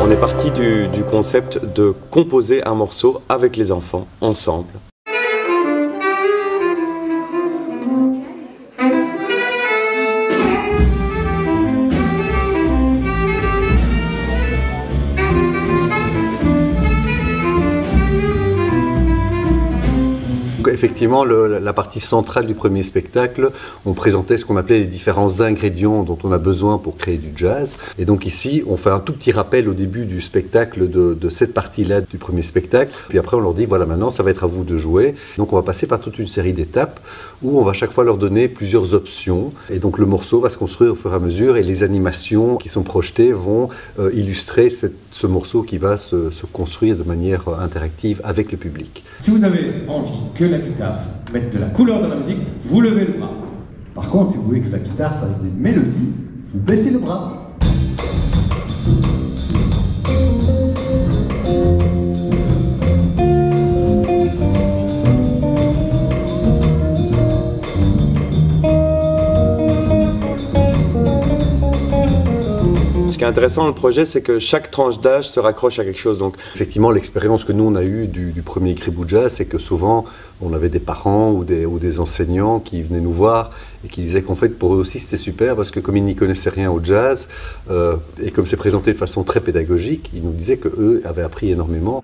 On est parti du concept de composer un morceau avec les enfants, ensemble. Effectivement, la partie centrale du premier spectacle, on présentait ce qu'on appelait les différents ingrédients dont on a besoin pour créer du jazz. Et donc ici, on fait un tout petit rappel au début du spectacle de cette partie-là du premier spectacle. Puis après, on leur dit, voilà, maintenant, ça va être à vous de jouer. Donc on va passer par toute une série d'étapes où on va chaque fois leur donner plusieurs options. Et donc le morceau va se construire au fur et à mesure et les animations qui sont projetées vont illustrer ce morceau qui va se construire de manière interactive avec le public. Si vous avez envie que la guitare mette de la couleur dans la musique, vous levez le bras. Par contre, si vous voulez que la guitare fasse des mélodies, vous baissez le bras. Ce qui est intéressant dans le projet, c'est que chaque tranche d'âge se raccroche à quelque chose. Donc, effectivement, l'expérience que nous on a eue du premier Gribouille Jazz, c'est que souvent on avait des parents ou des enseignants qui venaient nous voir et qui disaient qu'en fait pour eux aussi c'était super parce que comme ils n'y connaissaient rien au jazz et comme c'est présenté de façon très pédagogique, ils nous disaient qu'eux avaient appris énormément.